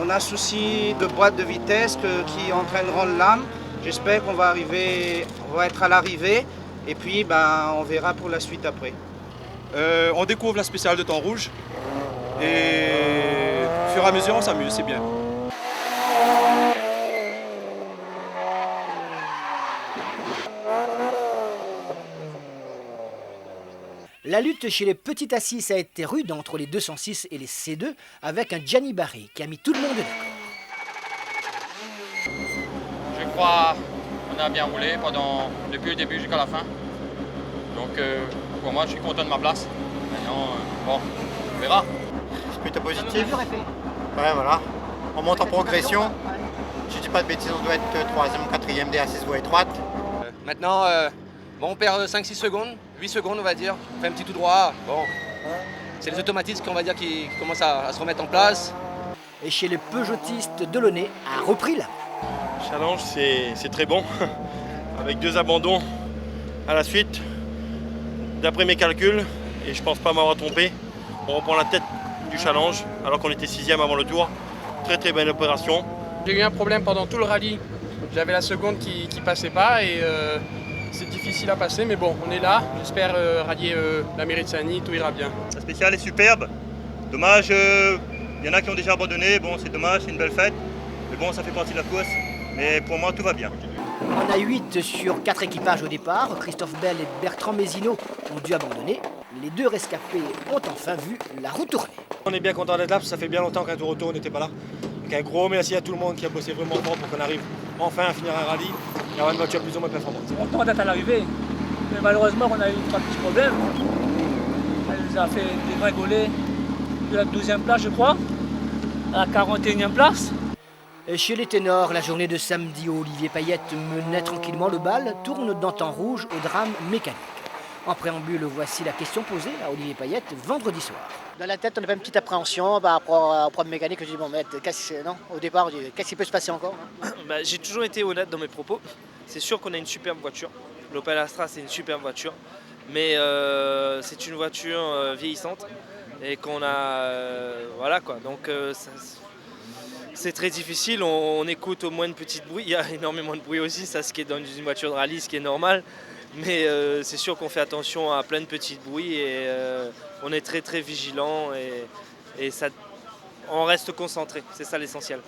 On a souci de boîte de vitesse qui entraîneront le lame. J'espère qu'on va être à l'arrivée et puis on verra pour la suite après.
On découvre la spéciale de temps rouge et au fur et à mesure on s'amuse, c'est bien.
La lutte chez les petites assises a été rude entre les 206 et les C2 avec un Gianni Barry qui a mis tout le monde d'accord.
Je crois qu'on a bien roulé depuis le début jusqu'à la fin. Donc pour moi, je suis content de ma place. Maintenant, bon, on verra.
C'est plutôt positif. Ouais, voilà. On monte en progression. Si je dis pas de bêtises, on doit être 3e, 4e des assises voies étroites.
Maintenant, bon, on perd 5-6 secondes, 8 secondes on va dire. On fait un petit tout droit. Bon, c'est les automatismes qu'on va dire qui commencent à se remettre en place.
Et chez les Peugeotistes, Delaunay a repris là.
Le challenge, c'est très bon. Avec 2 abandons à la suite. D'après mes calculs, et je pense pas m'avoir trompé, on reprend la tête du challenge alors qu'on était 6e avant le tour. Très très belle opération.
J'ai eu un problème pendant tout le rallye. J'avais la seconde qui passait pas et c'est difficile à passer, mais bon, on est là. J'espère rallier la mairie de Saint-Denis, tout ira bien.
La spéciale est superbe. Dommage, il y en a qui ont déjà abandonné. Bon, c'est dommage, c'est une belle fête. Mais bon, ça fait partie de la course. Mais pour moi, tout va bien.
On a 8 sur 4 équipages au départ. Christophe Bell et Bertrand Mézineau ont dû abandonner. Les 2 rescapés ont enfin vu la roue tourner.
On est bien content d'être là parce que ça fait bien longtemps qu'un tour autour on n'était pas là. Donc un gros merci à tout le monde qui a bossé vraiment fort pour qu'on arrive enfin à finir un rallye et avoir une voiture plus ou moins performante.
C'est content d'être à l'arrivée, mais malheureusement on a eu 3 petits problèmes. Elle nous a fait dégringoler de la 12e place je crois, à la 41e place.
Et chez les ténors, la journée de samedi où Olivier Payette menait tranquillement le bal tourne d'un temps rouge au drame mécanique. En préambule, voici la question posée à Olivier Payette vendredi soir. Dans la tête, on avait une petite appréhension par rapport au problème mécanique. Je dis, bon, mais au départ, qu'est-ce qui peut se passer encore?
J'ai toujours été honnête dans mes propos. C'est sûr qu'on a une superbe voiture. L'Opel Astra, c'est une superbe voiture. Mais c'est une voiture vieillissante. Et qu'on a... voilà quoi. Donc c'est très difficile. On écoute au moins de petits bruits. Il y a énormément de bruit aussi. Ça, ce qui est dans une voiture de rallye, ce qui est normal. Mais c'est sûr qu'on fait attention à plein de petits bruits et on est très très vigilant et ça, on reste concentré, c'est ça l'essentiel.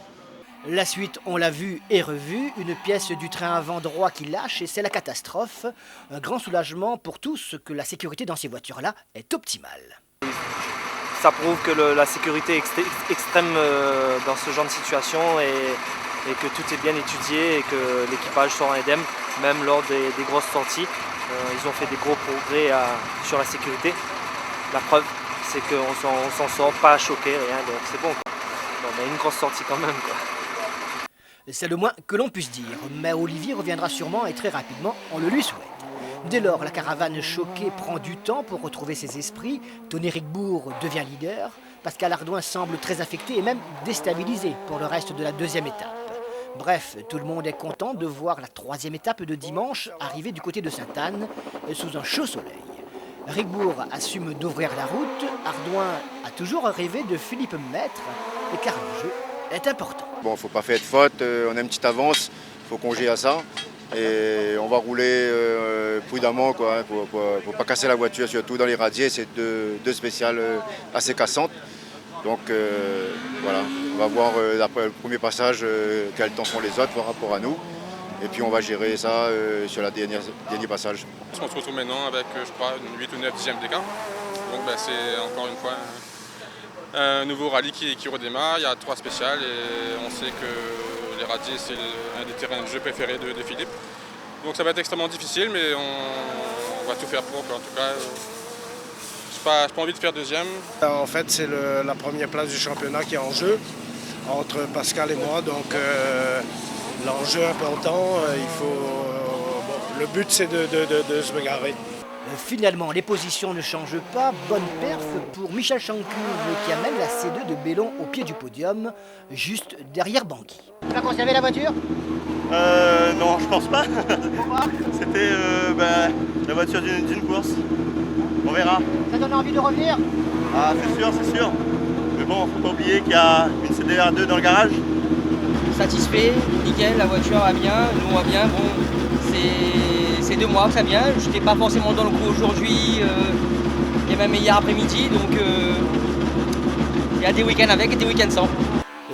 La suite, on l'a vu et revu, une pièce du train avant droit qui lâche et c'est la catastrophe. Un grand soulagement pour tous que la sécurité dans ces voitures-là est optimale.
Ça prouve que la sécurité est extrême dans ce genre de situation et que tout est bien étudié et que l'équipage sort indemne, même lors des grosses sorties. Ils ont fait des gros progrès sur la sécurité. La preuve, c'est qu'on s'en sort pas choqué, rien, donc c'est bon. Bon, mais une grosse sortie quand même, quoi.
C'est le moins que l'on puisse dire, mais Olivier reviendra sûrement et très rapidement, on le lui souhaite. Dès lors, la caravane choquée prend du temps pour retrouver ses esprits. Tony Rigbourg devient leader. Pascal Ardouin semble très affecté et même déstabilisé pour le reste de la 2e étape. Bref, tout le monde est content de voir la 3e étape de dimanche arriver du côté de Sainte-Anne sous un chaud soleil. Rigbourg assume d'ouvrir la route. Ardouin a toujours rêvé de Philippe Maître, car l'enjeu est important.
Bon, il ne faut pas faire de faute, on a une petite avance, il faut congé à ça. Et on va rouler prudemment, quoi, hein, pour ne pas casser la voiture, surtout dans les radiers, c'est deux spéciales assez cassantes. Donc voilà, on va voir après le premier passage quel temps font les autres par rapport à nous. Et puis on va gérer ça sur le dernier passage.
On se retrouve maintenant avec, je crois, une 8 ou 9 dixièmes d'écart. Donc c'est encore une fois un nouveau rallye qui redémarre. Il y a 3 spéciales et on sait que les radiers, c'est un des terrains de jeu préférés de Philippe. Donc ça va être extrêmement difficile, mais on va tout faire pour. En tout cas, j'ai pas envie de faire deuxième.
En fait, c'est la première place du championnat qui est en jeu entre Pascal et moi. Donc l'enjeu important, le but c'est de se bagarrer.
Finalement, les positions ne changent pas. Bonne perf pour Michel Chancuve qui amène la C2 de Bellon au pied du podium, juste derrière Bangui. Tu vas conserver la voiture ?
Non, je pense pas. C'était la voiture d'une course. On verra.
Ça donne envie de revenir ?
Ah, c'est sûr. Mais bon, faut pas oublier qu'il y a une CDR2 dans le garage.
Satisfait, nickel, la voiture va bien, nous on va bien. Bon, c'est 2 mois que ça vient. Je n'étais pas forcément dans le coup aujourd'hui, et même hier après-midi, donc il y a des week-ends avec et des week-ends sans.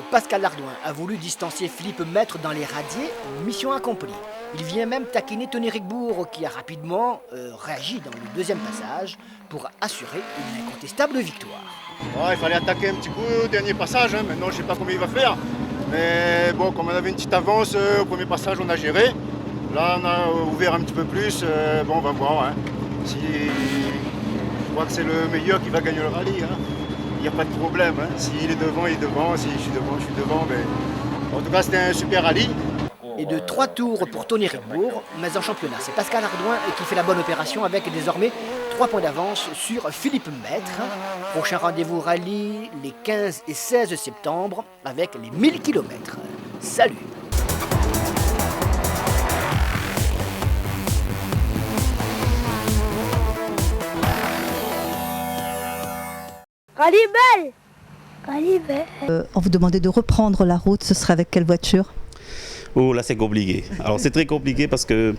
Pascal Lardouin a voulu distancier Philippe Maître dans les radiers, mission accomplie. Il vient même taquiner Tony Rickbourg qui a rapidement réagi dans le deuxième passage pour assurer une incontestable victoire.
Ouais, il fallait attaquer un petit coup au dernier passage, hein. Maintenant je ne sais pas combien il va faire. Mais bon, comme on avait une petite avance au premier passage, on a géré. Là on a ouvert un petit peu plus, bon on va voir. Hein. Si... Je crois que c'est le meilleur qui va gagner le rallye. Hein. Il n'y a pas de problème. Hein. S'il est devant, il est devant. Si je suis devant, je suis devant. Mais... En tout cas, c'était un super rallye.
Et de 3 tours pour Tony Rickbourg, mais en championnat, c'est Pascal Ardouin qui fait la bonne opération avec désormais 3 points d'avance sur Philippe Maître. Prochain rendez-vous rallye les 15 et 16 septembre avec les 1000 km. Salut!
Rallye belle! Rallye belle!
On vous demandait de reprendre la route, ce serait avec quelle voiture?
Oh là c'est compliqué. Alors c'est très compliqué parce que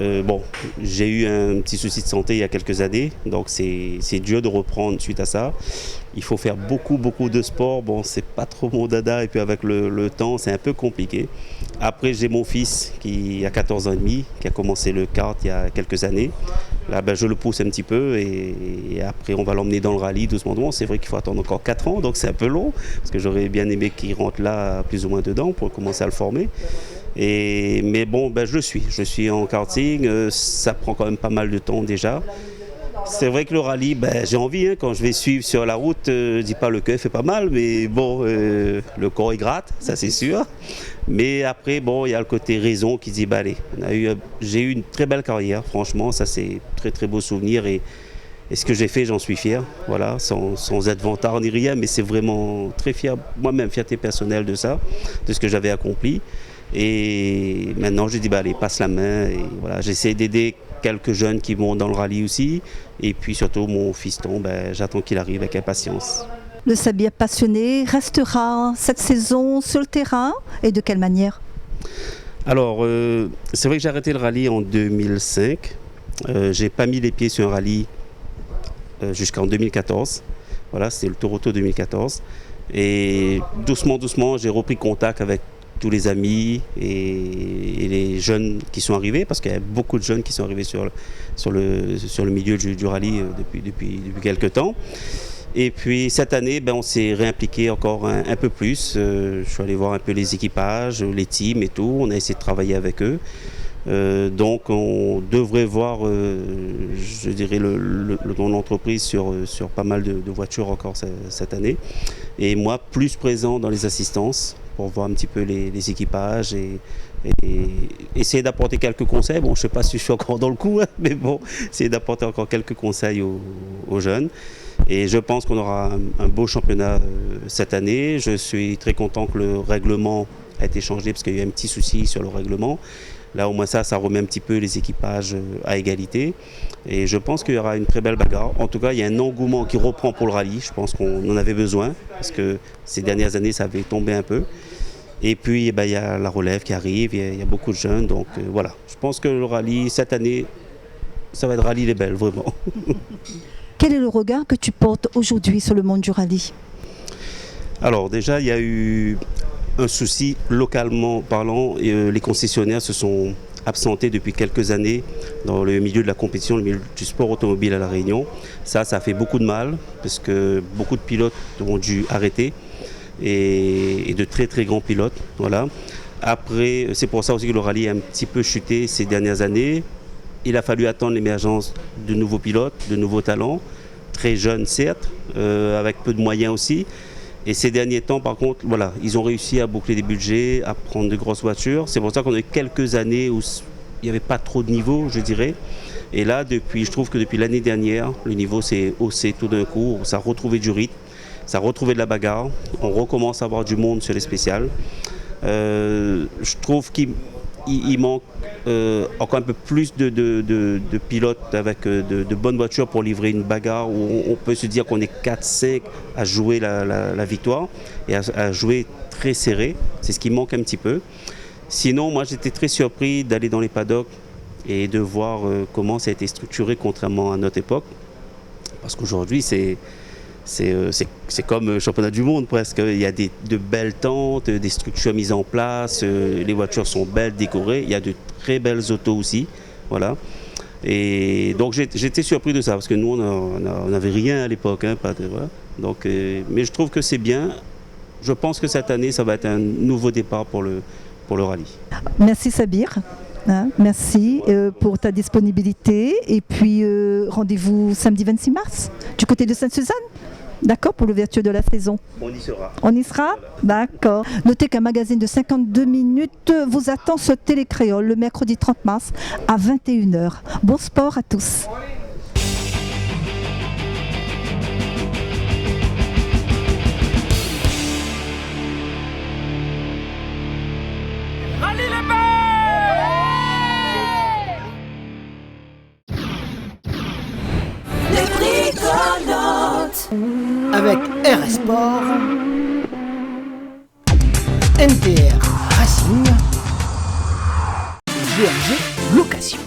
bon, j'ai eu un petit souci de santé il y a quelques années, donc c'est dur de reprendre suite à ça. Il faut faire beaucoup de sport, bon c'est pas trop mon dada et puis avec le temps c'est un peu compliqué. Après j'ai mon fils qui a 14 ans et demi, qui a commencé le kart il y a quelques années. Là ben, je le pousse un petit peu et après on va l'emmener dans le rallye doucement. C'est vrai qu'il faut attendre encore 4 ans, donc c'est un peu long, parce que j'aurais bien aimé qu'il rentre là plus ou moins dedans pour commencer à le former. Mais bon, ben, je suis en karting, ça prend quand même pas mal de temps déjà. C'est vrai que le rallye, ben, j'ai envie, hein, quand je vais suivre sur la route, je dis pas le cœur fait pas mal, mais bon, le corps il gratte, ça c'est sûr. Mais après, bon, il y a le côté raison qui dit, bah, allez, j'ai eu une très belle carrière, franchement, ça c'est très beau souvenir et ce que j'ai fait, j'en suis fier, voilà, sans être vantard ni rien, mais c'est vraiment très fier, moi-même, fierté personnelle de ça, de ce que j'avais accompli. Et maintenant, j'ai dit, bah, allez, passe la main. Et voilà, j'essaie d'aider quelques jeunes qui vont dans le rallye aussi. Et puis surtout, mon fiston, ben, j'attends qu'il arrive avec impatience.
Le Sabir passionné restera cette saison sur le terrain et de quelle manière?
Alors, c'est vrai que j'ai arrêté le rallye en 2005. J'ai pas mis les pieds sur un rallye jusqu'en 2014. Voilà, c'était le Tour Auto 2014. Et doucement, j'ai repris contact avec tous les amis et les jeunes qui sont arrivés, parce qu'il y a beaucoup de jeunes qui sont arrivés sur le milieu du rallye depuis quelques temps. Et puis cette année, ben, on s'est réimpliqué encore un peu plus. Je suis allé voir un peu les équipages, les teams et tout. On a essayé de travailler avec eux. Donc on devrait voir, je dirais, mon entreprise sur pas mal de voitures encore cette année. Et moi, plus présent dans les assistances pour voir un petit peu les équipages et essayer d'apporter quelques conseils. Bon, je ne sais pas si je suis encore dans le coup, hein, mais bon, essayer d'apporter encore quelques conseils aux jeunes. Et je pense qu'on aura un beau championnat cette année. Je suis très content que le règlement a été changé parce qu'il y a eu un petit souci sur le règlement. Là, au moins ça remet un petit peu les équipages à égalité. Et je pense qu'il y aura une très belle bagarre. En tout cas, il y a un engouement qui reprend pour le rallye. Je pense qu'on en avait besoin parce que ces dernières années, ça avait tombé un peu. Et puis, ben, il y a la relève qui arrive, il y a beaucoup de jeunes. Donc voilà, je pense que le rallye, cette année, ça va être rallye les belles, vraiment.
Quel est le regard que tu portes aujourd'hui sur le monde du rallye?
Alors déjà, il y a eu un souci localement parlant. Les concessionnaires se sont absentés depuis quelques années dans le milieu de la compétition, le milieu du sport automobile à La Réunion. Ça a fait beaucoup de mal parce que beaucoup de pilotes ont dû arrêter et de très grands pilotes. Voilà. Après, c'est pour ça aussi que le rallye a un petit peu chuté ces dernières années. Il a fallu attendre l'émergence de nouveaux pilotes, de nouveaux talents, très jeunes certes, avec peu de moyens aussi. Et ces derniers temps, par contre, voilà, ils ont réussi à boucler des budgets, à prendre de grosses voitures. C'est pour ça qu'on a eu quelques années où il n'y avait pas trop de niveau, je dirais. Et là, je trouve que depuis l'année dernière, le niveau s'est haussé tout d'un coup. Ça a retrouvé du rythme, ça a retrouvé de la bagarre. On recommence à avoir du monde sur les spéciales. Je trouve qu'il manque encore un peu plus de pilotes avec de bonnes voitures pour livrer une bagarre où on peut se dire qu'on est 4-5 à jouer la victoire et à jouer très serré. C'est ce qui manque un petit peu. Sinon, moi j'étais très surpris d'aller dans les paddocks et de voir comment ça a été structuré contrairement à notre époque. Parce qu'aujourd'hui, c'est comme le championnat du monde presque. Il y a de belles tentes, des structures mises en place, les voitures sont belles, décorées. Il y a de très belles autos aussi. Voilà. Et donc j'étais surpris de ça parce que nous on n'avait rien à l'époque. Hein, voilà. Donc, mais je trouve que c'est bien. Je pense que cette année ça va être un nouveau départ pour le rallye.
Merci Sabir. Hein, merci pour ta disponibilité. Et puis rendez-vous samedi 26 mars du côté de Sainte-Suzanne. D'accord, pour l'ouverture de la saison.
On y sera.
On y sera ? D'accord. Notez qu'un magazine de 52 minutes vous attend sur Télécréole le mercredi 30 mars à 21h. Bon sport à tous.
Rallye les
avec RS Sport, NTR Racing et GMG Location.